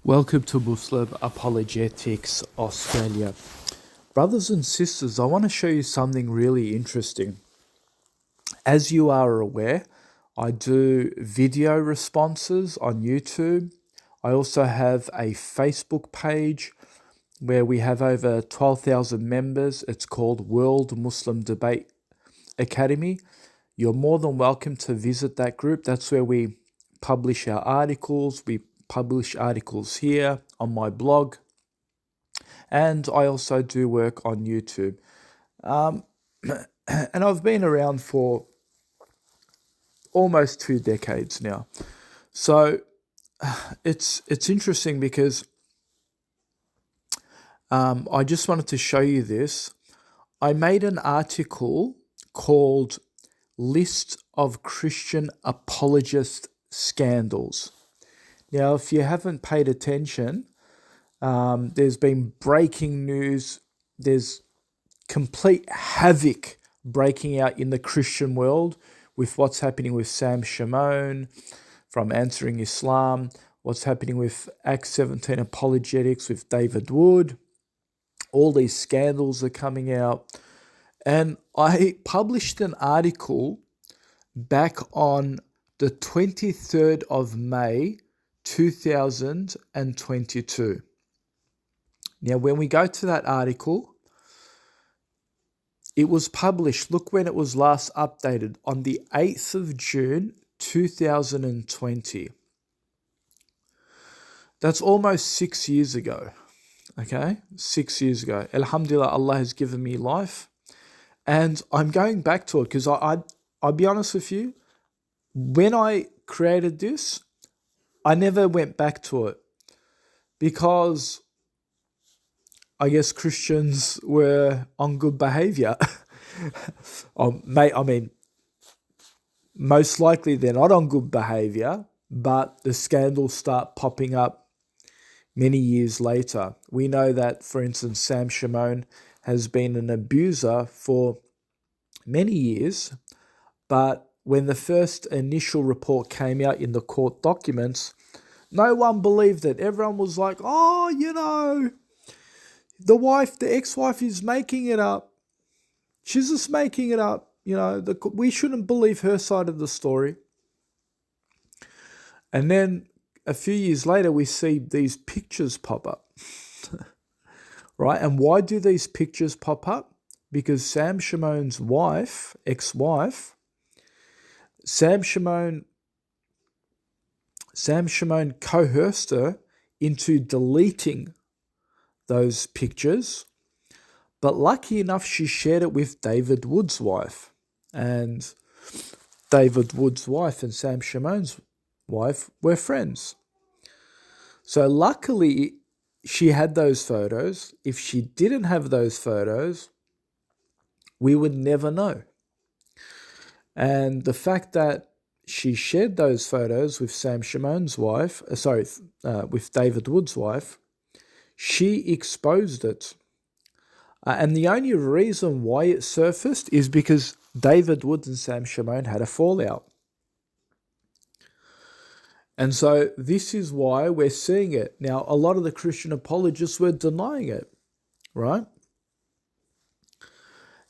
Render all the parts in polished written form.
Welcome to Muslim Apologetics Australia. Brothers and sisters, I want to show you something really interesting. As you are aware, I do video responses on YouTube. I also have a Facebook page where we have over 12,000 members. It's called World Muslim Debate Academy. You're more than welcome to visit that group. That's where we publish our articles. We publish articles here on my blog, and I also do work on YouTube. And I've been around for almost 2 decades now. So it's interesting because I just wanted to show you this. I made an article called List of Christian Apologist Scandals. Now, if you haven't paid attention, there's been breaking news. There's complete havoc breaking out in the Christian world with what's happening with Sam Shimon from Answering Islam, what's happening with Acts 17 Apologetics with David Wood. All these scandals are coming out. And I published an article back on the 23rd of May, 2022. Now, when we go to that article, it was published, look when it was last updated, on the 8th of June, 2020. That's almost 6 years ago, okay? 6 years ago. Alhamdulillah, Allah has given me life. And I'm going back to it because I'll be honest with you, when I created this, I never went back to it because I guess Christians were on good behavior. Most likely they're not on good behavior, but the scandals start popping up many years later. We know that, for instance, Sam Shimon has been an abuser for many years, but when the first initial report came out in the court documents, no one believed it. Everyone was like, the ex-wife is making it up. She's just making it up. We shouldn't believe her side of the story. And then a few years later, we see these pictures pop up. Right? And why do these pictures pop up? Because Sam Shimon's ex-wife, Sam Shimon coerced her into deleting those pictures, but lucky enough, she shared it with David Wood's wife. And David Wood's wife and Sam Shimon's wife were friends. So luckily, she had those photos. If she didn't have those photos, we would never know. And the fact that she shared those photos with Sam Shimon's wife, with David Wood's wife, she exposed it. And the only reason why it surfaced is because David Wood and Sam Shimon had a fallout. And so this is why we're seeing it. Now, a lot of the Christian apologists were denying it, right?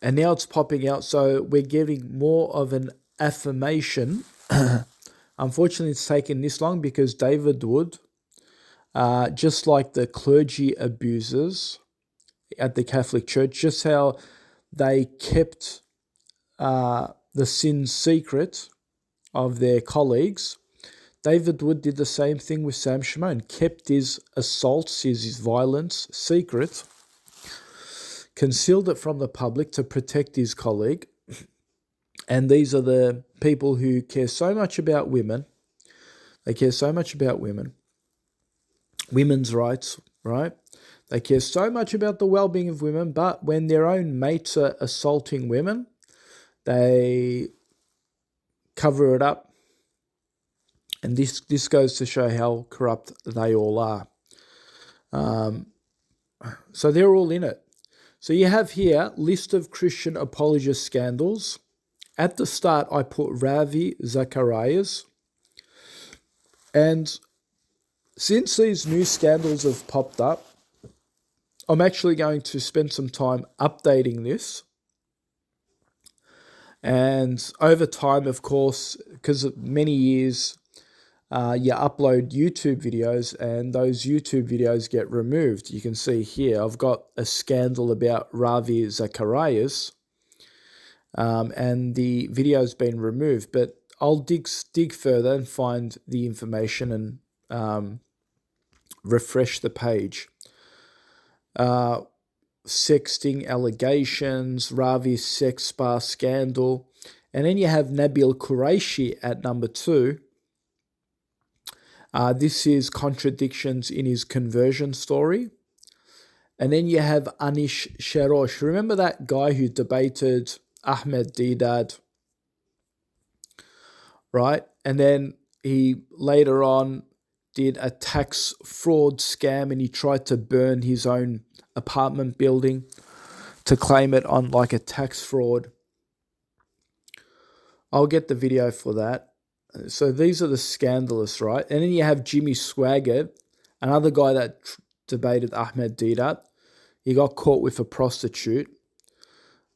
And now it's popping out, so we're getting more of an affirmation. Unfortunately, it's taken this long because David Wood, just like the clergy abusers at the Catholic Church, just how they kept the sins secret of their colleagues, David Wood did the same thing with Sam Shimon, kept his assaults, his violence secret, concealed it from the public to protect his colleague. And these are the people who care so much about women. They care so much about women's rights, right? They care so much about the well-being of women, but when their own mates are assaulting women, they cover it up. And this goes to show how corrupt they all are. So they're all in it. So you have here, list of Christian apologist scandals. At the start, I put Ravi Zacharias. And since these new scandals have popped up, I'm actually going to spend some time updating this. And over time, of course, because of many years, you upload YouTube videos and those YouTube videos get removed. You can see here, I've got a scandal about Ravi Zacharias, and the video's been removed. But I'll dig further and find the information and refresh the page. Sexting allegations, Ravi's sex spa scandal. And then you have Nabil Qureshi at number 2. This is contradictions in his conversion story. And then you have Anish Sharosh. Remember that guy who debated Ahmed Deedat, right? And then he later on did a tax fraud scam and he tried to burn his own apartment building to claim it on like a tax fraud. I'll get the video for that. So these are the scandalous, right? And then you have Jimmy Swaggart, another guy that debated Ahmed Deedat. He got caught with a prostitute.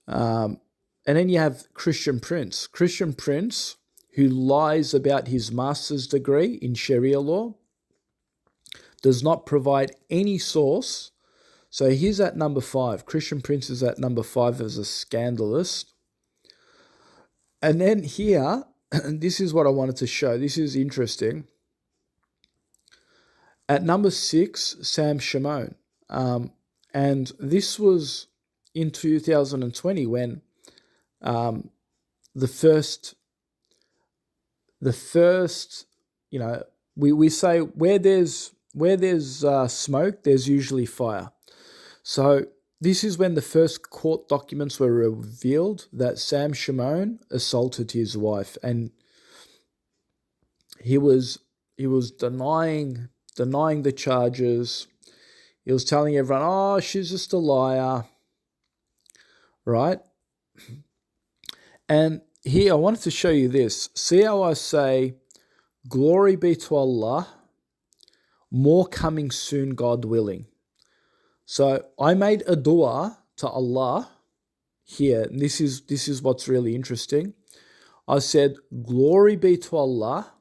And then you have Christian Prince. Christian Prince, who lies about his master's degree in Sharia law, does not provide any source. So he's at number 5. Christian Prince is at number 5 as a scandalist. And then here, and this is what I wanted to show. This is interesting. At number 6, Sam Shimon. And this was in 2020 when the first, you know, we say where there's smoke, there's usually fire. So this is when the first court documents were revealed that Sam Shimon assaulted his wife, and he was denying the charges. He was telling everyone, "Oh, she's just a liar," right? And here I wanted to show you this. See how I say, "Glory be to Allah, more coming soon, God willing." So I made a dua to Allah here, and this is what's really interesting. I said, "Glory be to Allah,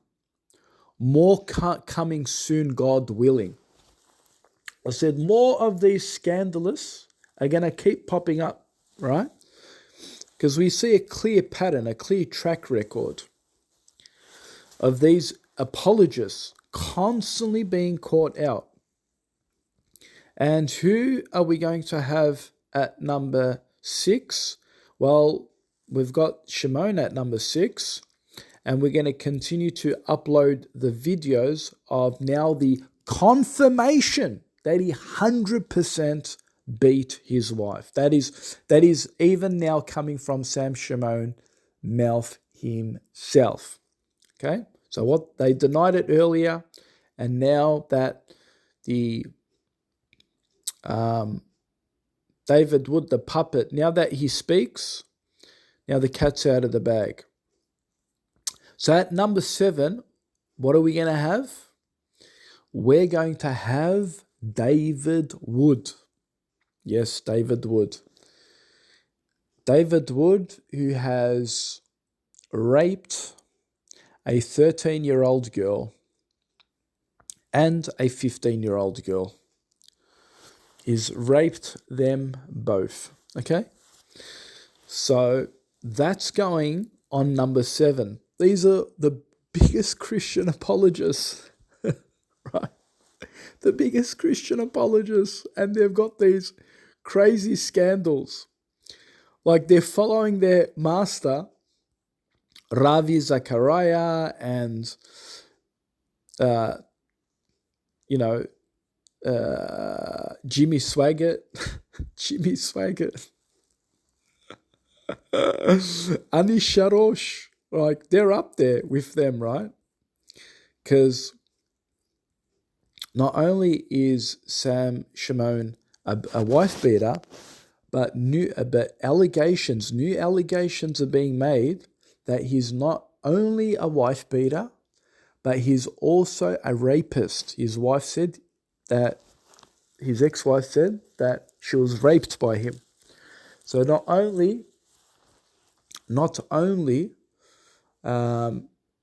more coming soon, God willing." I said more of these scandalous are going to keep popping up, right? Because we see a clear pattern, a clear track record of these apologists constantly being caught out. And who are we going to have at number 6? Well, we've got Shimon at number 6, and we're going to continue to upload the videos of now the confirmation that he 100% beat his wife. That is even now coming from Sam Shimon mouth himself. Okay? So what they denied it earlier, and now that the David Wood, the puppet, now that he speaks, now the cat's out of the bag. So at number 7, what are we going to have? We're going to have David Wood. Yes, David Wood. David Wood, who has raped a 13-year-old girl and a 15-year-old girl. He's raped them both. Okay? So that's going on number 7. These are the biggest Christian apologists, right? The biggest Christian apologists, and they've got these crazy scandals. Like they're following their master, Ravi Zachariah, and, Jimmy Swaggart. Jimmy Swaggart. Anish Sharosh. Like, they're up there with them, right? Because not only is Sam Shimon a wife beater, but new allegations are being made that he's not only a wife beater, but he's also a rapist. His wife said that, his ex-wife said that she was raped by him. So not only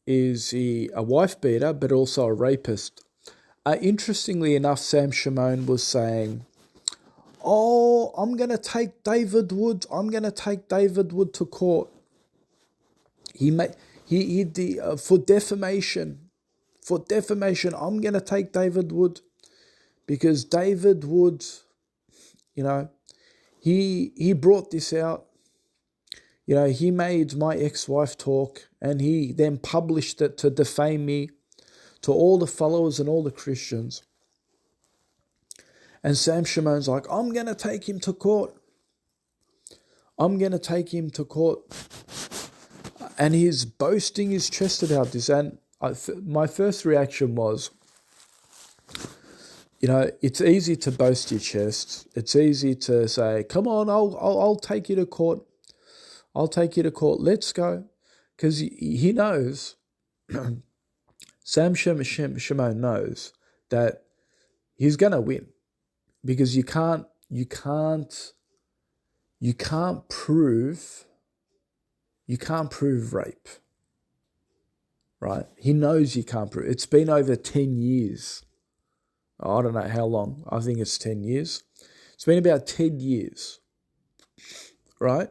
is he a wife beater, but also a rapist. Interestingly enough, Sam Shimon was saying, "Oh, I'm going to take David Wood. I'm going to take David Wood to court. For defamation. For defamation, I'm going to take David Wood because David Wood, he brought this out. He made my ex-wife talk, and he then published it to defame me to all the followers and all the Christians." And Sam Shimon's like, "I'm going to take him to court. I'm going to take him to court." And he's boasting his chest about this. And my first reaction was, it's easy to boast your chest. It's easy to say, "Come on, I'll take you to court. I'll take you to court. Let's go." Because he knows, Sam Shimon knows that he's going to win, because you can't prove rape, right? He knows you can't prove. It's been over 10 years. I don't know how long. I think it's 10 years. It's been about 10 years, right?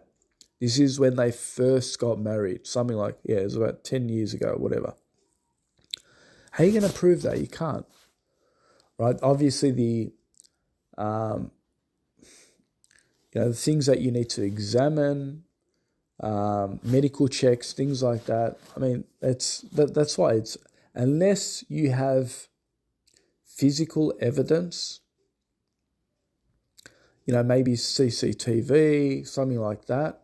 This is when they first got married. Something like, it was about 10 years ago, whatever. How are you going to prove that? You can't, right? Obviously, the things that you need to examine, medical checks, things like that. I mean, that's why it's, unless you have physical evidence, maybe CCTV, something like that,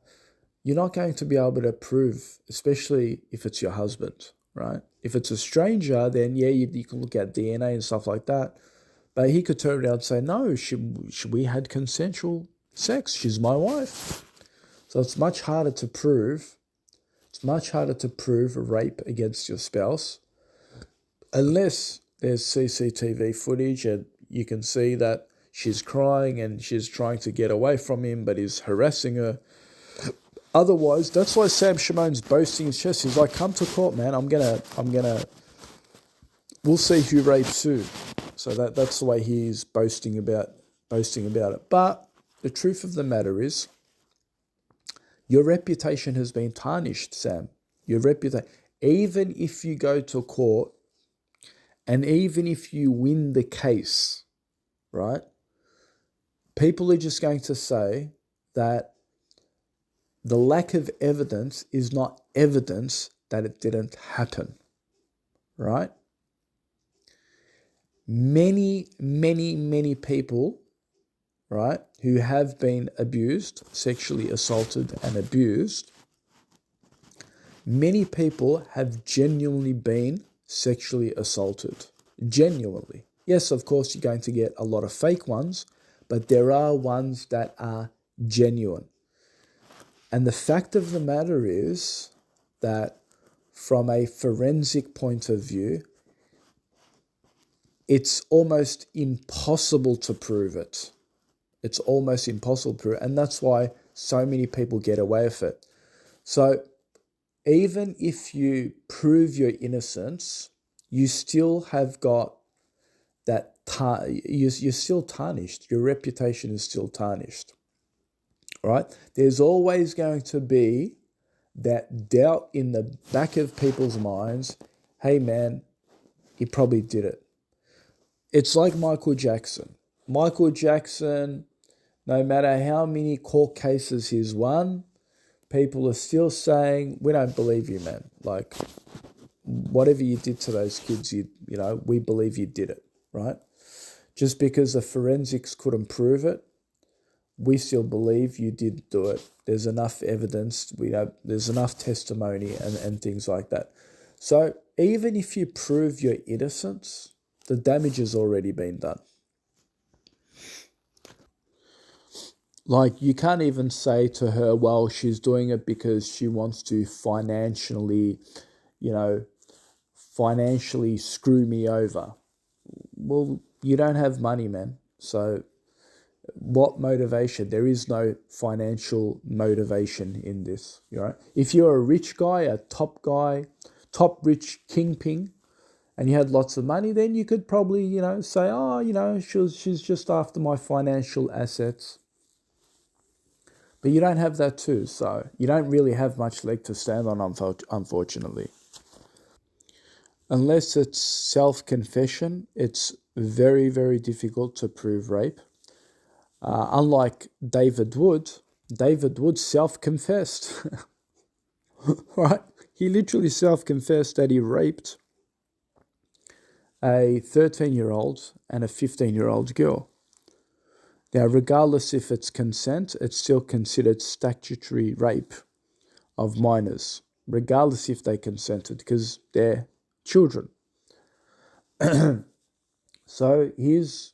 you're not going to be able to prove, especially if it's your husband, right? If it's a stranger, then you can look at DNA and stuff like that. But he could turn around and say, "No, we had consensual sex. She's my wife." So it's much harder to prove. It's much harder to prove a rape against your spouse, unless there's CCTV footage and you can see that she's crying and she's trying to get away from him, but he's harassing her. Otherwise, that's why Sam Shimon's boasting his chest. He's like, "Come to court, man. We'll see who rapes who." So that's the way he's boasting about it. But the truth of the matter is, your reputation has been tarnished, Sam. Your reputation. Even if you go to court, and even if you win the case, right? People are just going to say that the lack of evidence is not evidence that it didn't happen, right? Many, many, many people, right, who have been abused, sexually assaulted and abused, many people have genuinely been sexually assaulted. Genuinely. Yes, of course, you're going to get a lot of fake ones, but there are ones that are genuine. And the fact of the matter is that from a forensic point of view, it's almost impossible to prove it. It's almost impossible to prove it. And that's why so many people get away with it. So even if you prove your innocence, you still have got that, you're still tarnished. Your reputation is still tarnished. All right? There's always going to be that doubt in the back of people's minds. Hey, man, he probably did it. It's like Michael Jackson. Michael Jackson, no matter how many court cases he's won, people are still saying, "We don't believe you, man. Like, whatever you did to those kids, we believe you did it," right? Just because the forensics couldn't prove it, we still believe you did do it. There's enough evidence, there's enough testimony and things like that. So even if you prove your innocence, the damage has already been done. Like, you can't even say to her, well, she's doing it because she wants to financially financially screw me over. Well, you don't have money, man. So what motivation? There is no financial motivation in this, right? If you're a rich guy, top rich kingpin, and you had lots of money, then you could probably, say, oh, she's just after my financial assets. But you don't have that too, so you don't really have much leg to stand on, unfortunately. Unless it's self-confession, it's very, very difficult to prove rape. Unlike David Wood self-confessed, right? He literally self-confessed that he raped a 13-year-old and a 15-year-old girl. Now, regardless if it's consent, it's still considered statutory rape of minors, regardless if they consented, because they're children. So he's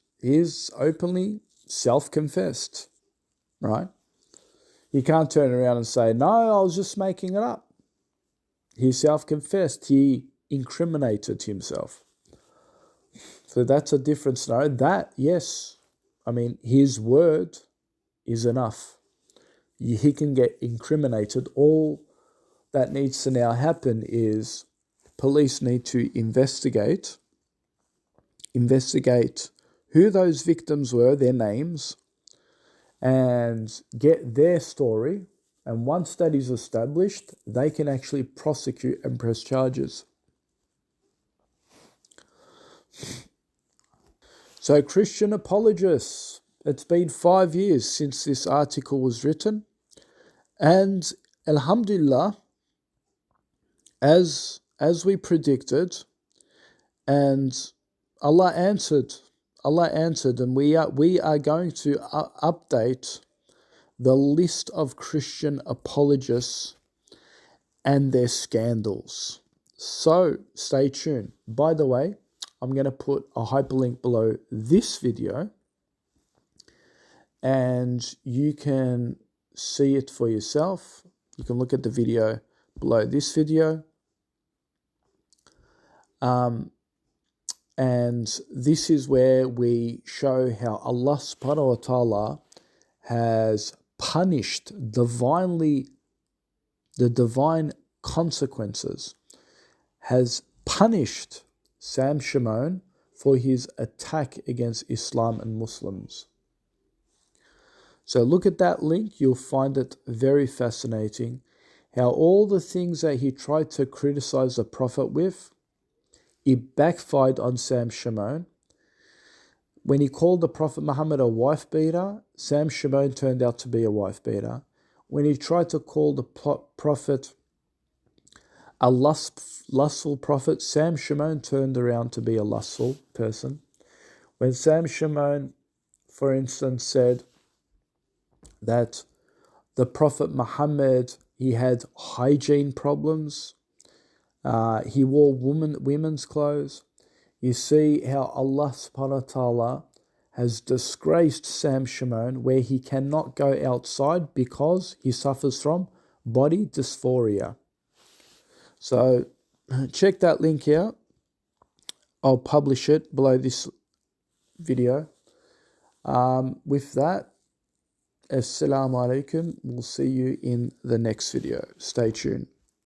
openly self-confessed, right? He can't turn around and say, no, I was just making it up. He self-confessed. He incriminated himself. So that's a different scenario. That, yes, I mean, his word is enough. He can get incriminated. All that needs to now happen is police need to investigate who those victims were, their names, and get their story. And once that is established, they can actually prosecute and press charges. So, Christian apologists, it's been 5 years since this article was written. And alhamdulillah, as we predicted, and Allah answered, and we are going to update the list of Christian apologists and their scandals. So stay tuned. By the way, I'm going to put a hyperlink below this video, and you can see it for yourself. You can look at the video below this video. And this is where we show how Allah subhanahu wa ta'ala has punished the divine consequences, has punished Sam Shimon for his attack against Islam and Muslims. So look at that link. You'll find it very fascinating how all the things that he tried to criticize the Prophet with, it backfired on Sam Shimon. When he called the Prophet Muhammad a wife beater, Sam Shimon turned out to be a wife beater. When he tried to call the Prophet a lustful prophet, Sam Shimon turned around to be a lustful person. When Sam Shimon, for instance, said that the Prophet Muhammad, he had hygiene problems, he wore women's clothes. You see how Allah subhanahu wa ta'ala has disgraced Sam Shimon, where he cannot go outside because he suffers from body dysphoria. So check that link out. I'll publish it below this video. With that, Assalamu alaikum. We'll see you in the next video. Stay tuned.